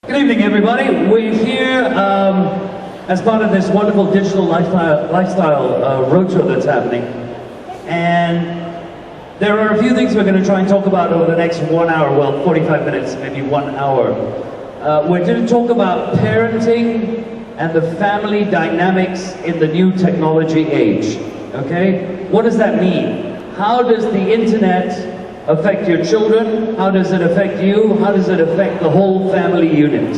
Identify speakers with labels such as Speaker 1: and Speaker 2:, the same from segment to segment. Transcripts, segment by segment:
Speaker 1: Good evening, everybody. We're here as part of this wonderful digital lifestyle roadshow that's happening. And there are a few things we're going to try and talk about over the next 1 hour, well, 45 minutes, maybe 1 hour. We're going to talk about parenting and the family dynamics in the new technology age. Okay? What does that mean? How does the internet affect your children? How does it affect you? How does it affect the whole family unit?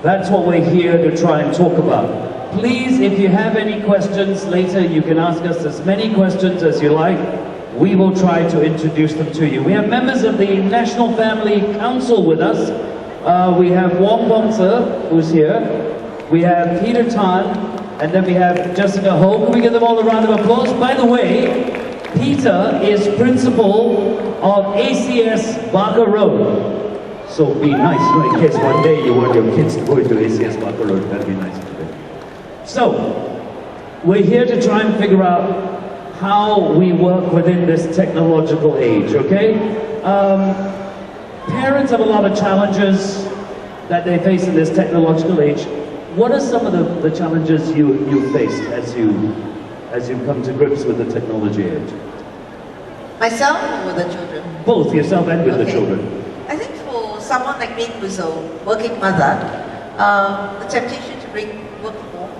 Speaker 1: That's what we're here to try and talk about. Please, if you have any questions later, you can ask us as many questions as you like. We will try to introduce them to you. We have members of the National Family Council with us. We have Wong Bong Tse, who's here. We have Peter Tan, and then we have Jessica Ho. Can we give them all a round of applause? By the way, Peter is principal of ACS Barker Road. So be nice, in case one day you want your kids to go into ACS Barker Road, that'd be nice to do. So, we're here to try and figure out how we work within this technological age, okay? Parents have a lot of challenges that they face in this technological age. What are some of the challenges you faced as you come to grips with the technology age?
Speaker 2: Myself or with the children?
Speaker 1: Both, yourself and with the children.
Speaker 2: I think for someone like me who's a working mother, the temptation to bring work home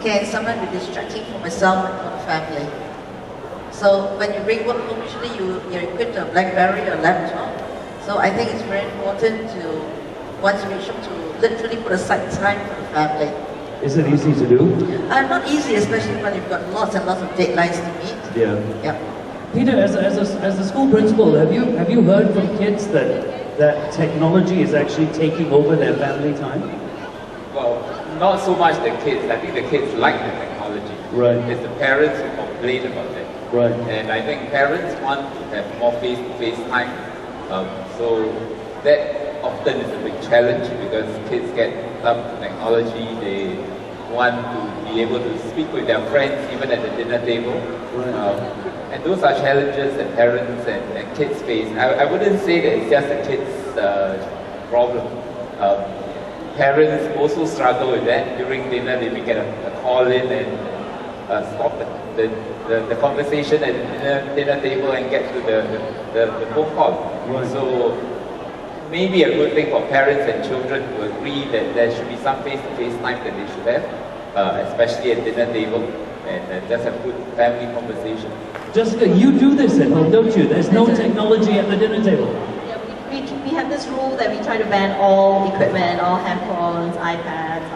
Speaker 2: can sometimes be distracting for myself and for the family. So when you bring work home, usually you're equipped with a BlackBerry or laptop. So I think it's very important to once you reach to literally put aside time for the family.
Speaker 1: Is it easy to do?
Speaker 2: Not easy, especially when you've got lots and lots of deadlines to meet.
Speaker 1: Yeah. Peter, as a school principal, have you heard from kids that technology is actually taking over their family time?
Speaker 3: Well, not so much the kids. I think the kids like the technology.
Speaker 1: Right.
Speaker 3: It's the parents who complain about it.
Speaker 1: Right.
Speaker 3: And I think parents want to have more face-to-face time. So that often is a big challenge because kids get up to technology. They want to be able to speak with their friends even at the dinner table.
Speaker 1: Right.
Speaker 3: And those are challenges that parents and kids face. I wouldn't say that it's just a kid's problem. Parents also struggle with that. During dinner, they may get a call in and stop the conversation at the dinner table and get to the phone call.
Speaker 1: Right.
Speaker 3: So maybe a good thing for parents and children to agree that there should be some face-to-face time that they should have, especially at dinner table, and just have good family conversation.
Speaker 1: Jessica, you do this at home, don't you? There's no technology at the dinner table.
Speaker 4: Yeah, we have this rule that we try to ban all equipment, all handphones, iPads,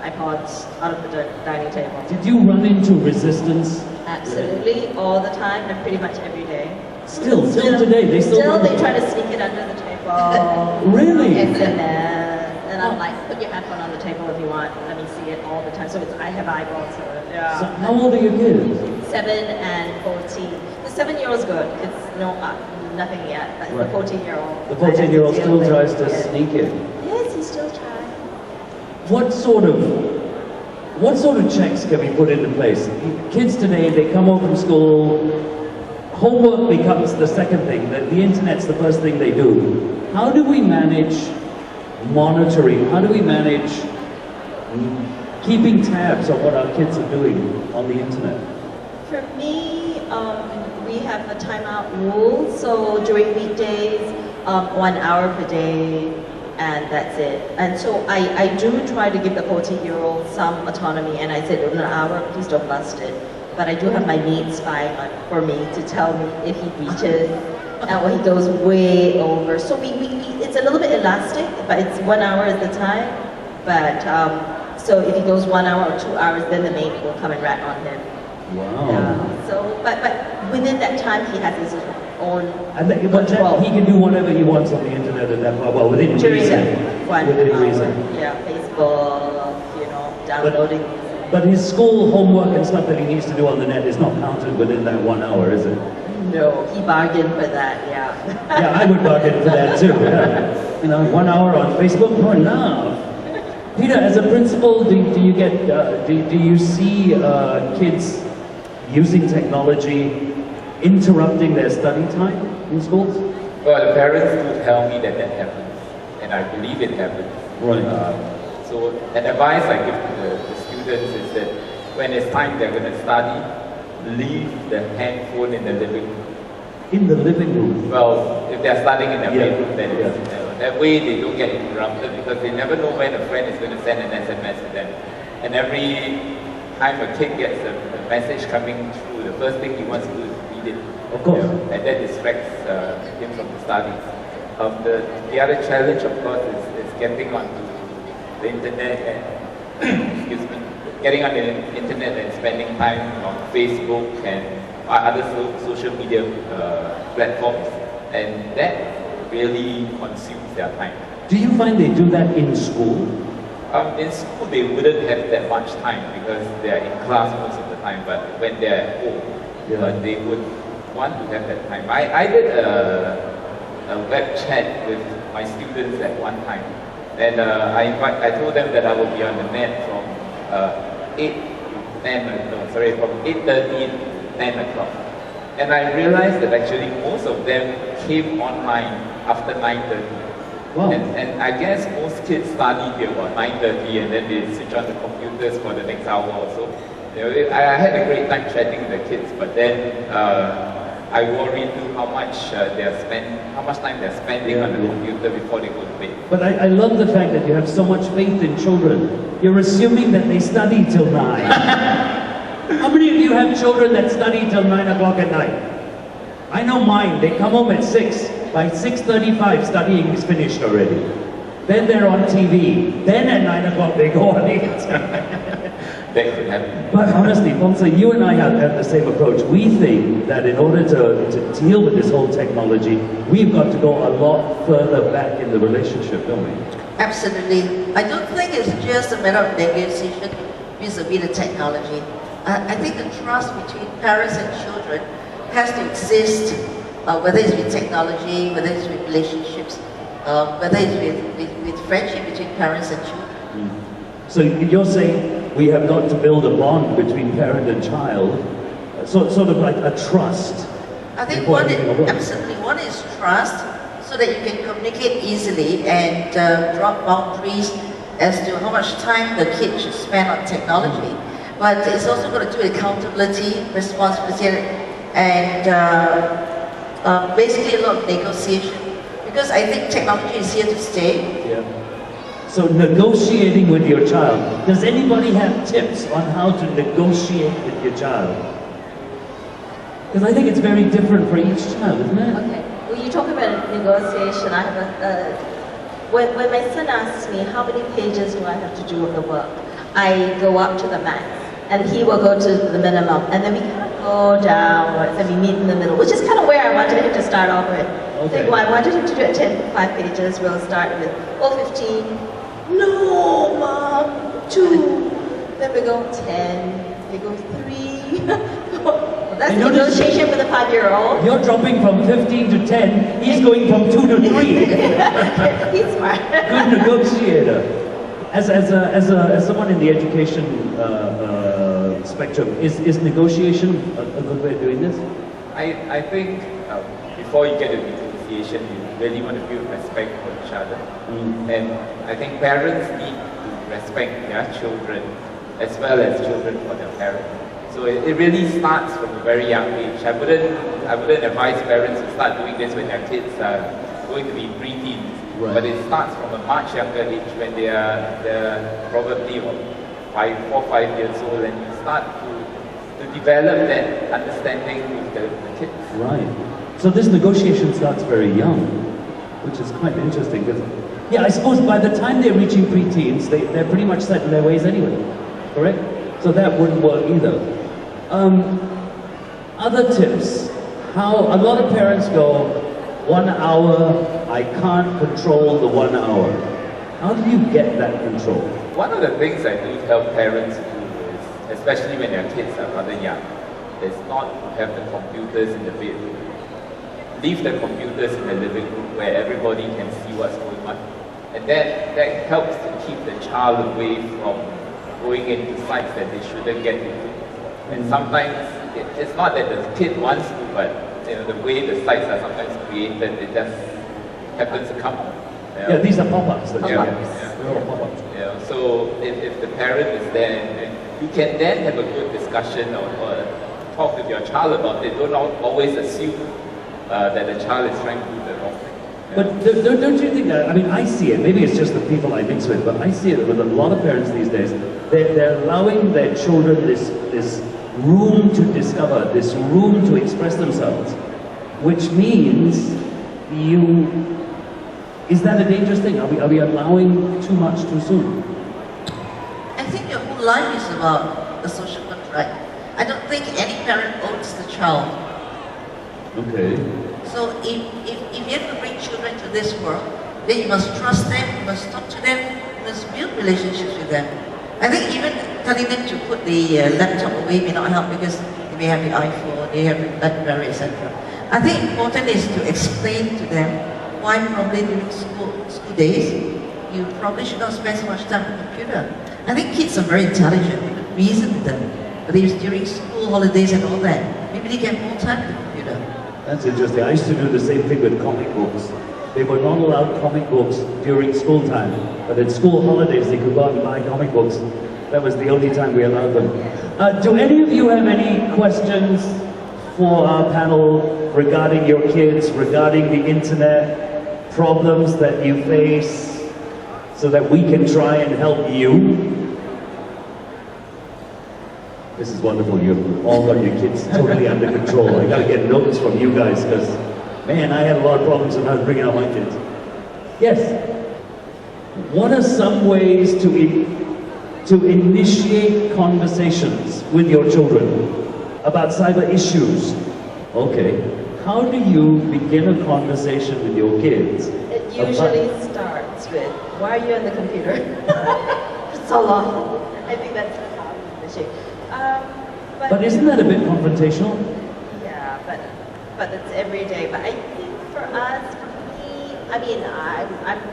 Speaker 4: iPods out of the dining table.
Speaker 1: Did you run into resistance?
Speaker 4: Absolutely, all the time and pretty much every day.
Speaker 1: Still today, they
Speaker 4: they try to sneak it under the table.
Speaker 1: Really?
Speaker 4: It's in there. And I'm like, put your handphone on the table if you want. Let me see it all the time. So I have eyeballs. Yeah.
Speaker 1: So how old are your kids?
Speaker 4: 7 and 14. The 7-year-old's good. It's nothing yet. But
Speaker 1: Right.
Speaker 4: the 14-year-old.
Speaker 1: The 14-year-old still tries to sneak in.
Speaker 4: Yes, he still tries.
Speaker 1: What sort of checks can we put into place? Kids today, they come home from school, homework becomes the second thing, the internet's the first thing they do. How do we manage monitoring? How do we manage keeping tabs on what our kids are doing on the internet?
Speaker 4: For me, we have a timeout rule. So during weekdays, 1 hour per day, and that's it. And so I do try to give the 14-year-old some autonomy, and I said, in an hour, please don't bust it. But I do have my maid spying for me to tell me if he reaches or he goes way over. So it's a little bit elastic, but it's 1 hour at the time. But so if he goes 1 hour or 2 hours, then the maid will come and rat on him.
Speaker 1: Wow.
Speaker 4: But within that time, he has his own
Speaker 1: control. He can do whatever he wants on the internet at that point. Well, within reason. Within reason.
Speaker 4: Yeah, Facebook, downloading.
Speaker 1: But his school homework and stuff that he needs to do on the net is not counted within that 1 hour, is it?
Speaker 4: No, he bargained for that, yeah.
Speaker 1: Yeah, I would bargain for that too. Yeah. 1 hour on Facebook, not enough. Peter, as a principal, do you see kids using technology interrupting their study time in schools?
Speaker 3: Well, the parents do tell me that happens. and I believe it happens.
Speaker 1: Right.
Speaker 3: So an advice I give to the students is that when it's time they're going to study, leave the handphone in the living room.
Speaker 1: In the living room.
Speaker 3: Well, if they're studying in their
Speaker 1: Yeah.
Speaker 3: bedroom, then that way they don't get interrupted because they never know when a friend is going to send an SMS to them. And every time a kid gets a message coming through, the first thing he wants to do is read it.
Speaker 1: Of course.
Speaker 3: And that distracts him from the studies. The other challenge, of course, is getting onto the internet and excuse me, getting on the internet and spending time on Facebook and other social media platforms, and that really consumes their time.
Speaker 1: Do you find they do that in school?
Speaker 3: In school, they wouldn't have that much time because they're in class most of the time, but when they're at home, they would want to have that time. I did a web chat with my students at one time, and I told them that I would be on the net from 8:30 to 10 o'clock. And I realized that actually most of them came online after 9:30.
Speaker 1: Wow.
Speaker 3: And I guess most kids study till about 9:30 and then they switch on the computers for the next hour or so. I had a great time chatting with the kids, but then I worry too how much time they're spending on the computer before they go to bed.
Speaker 1: But I love the fact that you have so much faith in children. You're assuming that they study till 9. How many of you have children that study till 9 o'clock at night? I know mine, they come home at 6. By 6:35, studying is finished already. Then they're on TV. Then at 9 o'clock, they go on it.
Speaker 3: That could happen.
Speaker 1: But honestly, Ponsa, you and I have the same approach. We think that in order to deal with this whole technology, we've got to go a lot further back in the relationship, don't we?
Speaker 2: Absolutely. I don't think it's just a matter of negotiation vis-a-vis the technology. I think the trust between parents and children has to exist, whether it's with technology, whether it's with relationships, whether it's with friendship between parents and children.
Speaker 1: So you're saying we have got to build a bond between parent and child, sort of like a trust.
Speaker 2: I think
Speaker 1: before
Speaker 2: one
Speaker 1: anything will work.
Speaker 2: absolutely one is trust, so that you can communicate easily and drop boundaries as to how much time the kid should spend on technology. But it's also got to do with accountability, responsibility, and basically a lot of negotiation. Because I think technology is here to stay.
Speaker 1: Yeah. So negotiating with your child. Does anybody have tips on how to negotiate with your child? Because I think it's very different for each child, isn't it?
Speaker 4: Okay. Well, you talk about negotiation. I have when my son asks me how many pages do I have to do of the work, I go up to the max, and he will go to the minimum, and then we kind of go downwards, and we meet in the middle, which is kind of where I wanted him to start off with.
Speaker 1: Okay.
Speaker 4: I wanted him to do it 5 pages. We'll start with 15. No, Mom, 2. Then we go 10. We go 3. That's
Speaker 1: I
Speaker 4: the
Speaker 1: noticed-
Speaker 4: negotiation with a 5-year-old.
Speaker 1: You're dropping from 15 to 10. He's going from 2 to 3.
Speaker 4: He's smart.
Speaker 1: Good negotiator. As someone in the education spectrum, is negotiation a good way of doing this?
Speaker 3: I think before you get to negotiation, you really want to build respect for each other. And I think parents need to respect their children as well as children for their parents. So it really starts from a very young age. I wouldn't advise parents to start doing this when their kids are going to be preteens.
Speaker 1: Right.
Speaker 3: But it starts from a much younger age when they're probably 4 or 5 years old, and you start to develop that understanding with the kids.
Speaker 1: Right. So this negotiation starts very young, which is quite interesting. Because, yeah, I suppose by the time they're reaching preteens, they're pretty much set in their ways anyway. Correct? So that wouldn't work either. Other tips. How a lot of parents go, 1 hour, I can't control the 1 hour. How do you get that control?
Speaker 3: One of the things I do help parents do is, especially when their kids are rather young, is not to have the computers in the bedroom. Leave the computers in the living room where everybody can see what's going on. And that helps to keep the child away from going into sites that they shouldn't get into. And sometimes it's not that the kid wants to, but the way the sites are sometimes created, it just happens to come
Speaker 1: Yeah, these are pop-ups. That you
Speaker 3: Yeah.
Speaker 1: get.
Speaker 3: Yeah.
Speaker 1: They're all pop-ups.
Speaker 3: So if the parent is there, and you can then have a good discussion or talk with your child about it. Don't always assume that the child is trying to do the wrong thing. Yeah.
Speaker 1: But don't you think that, I mean, I see it, maybe it's just the people I mix with, but I see it with a lot of parents these days. They're allowing their children this room to discover, this room to express themselves, which means is that a dangerous thing? Are we allowing too much too soon?
Speaker 2: I think your whole life is about the social contract. I don't think any parent owns the child.
Speaker 1: Okay.
Speaker 2: So if you have to bring children to this world, then you must trust them, you must talk to them, you must build relationships with them. I think even telling them to put the laptop away may not help because they may have the iPhone, they have the BlackBerry, etc. I think important is to explain to them why probably during school days, you probably should not spend so much time on the computer. I think kids are very intelligent, you could reason with them. But if it's during school holidays and all that, maybe they get more time with the computer.
Speaker 1: That's interesting. I used to do the same thing with comic books. They were not allowed comic books during school time, but at school holidays they could go out and buy comic books. That was the only time we allowed them. Do any of you have any questions for our panel regarding your kids, regarding the internet, problems that you face, so that we can try and help you? This is wonderful. You've all got your kids totally under control. I gotta get notes from you guys because, man, I had a lot of problems when I was bringing out my kids. Yes. What are some ways to initiate conversations with your children about cyber issues? Okay. How do you begin a conversation with your kids?
Speaker 4: It usually starts with, why are you on the computer? For so long. I think that's how we initiate.
Speaker 1: But isn't that a bit confrontational?
Speaker 4: Yeah, but it's every day. But I think for us, for me, I mean,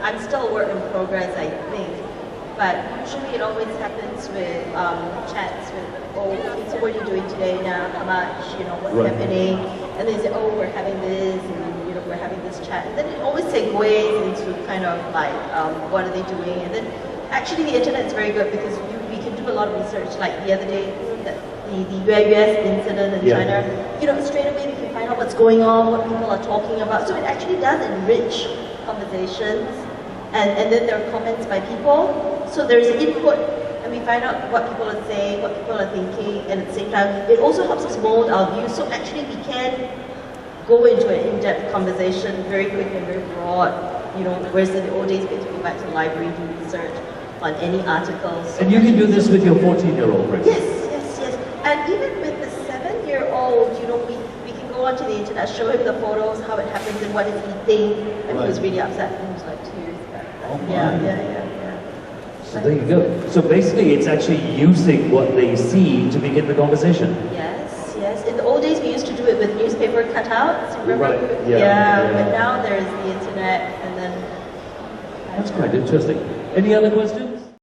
Speaker 4: I'm still a work in progress, I think. But usually it always happens with chats with, oh, okay, so what are you doing today now? How much? You know, what's happening? And they say, oh, we're having this, and you know, we're having this chat. And then it always segues into kind of like, what are they doing? And then actually the internet is very good because we can do a lot of research. Like the other day, the US incident in China, you know, straight away we can find out what's going on, what people are talking about. So it actually does enrich conversations. And then there are comments by people. So there's input, and we find out what people are saying, what people are thinking, and at the same time, it also helps us mold our views. So actually we can go into an in-depth conversation very quick and very broad, you know, whereas in the old days we had to go back to the library, do research on any articles.
Speaker 1: And you can do this with your 14-year-old, right?
Speaker 4: Yes. And even with the 7-year-old, you know, we can go onto the internet, show him the photos, how it happens and what is he think, and he was really upset, and he was like tears.
Speaker 1: Oh my.
Speaker 4: Yeah.
Speaker 1: So there you go. So basically it's actually using what they see to begin the conversation.
Speaker 4: Yes. In the old days we used to do it with newspaper cutouts, remember?
Speaker 1: Right. Yeah.
Speaker 4: But now there's the internet, and then...
Speaker 1: That's quite interesting. Any other questions?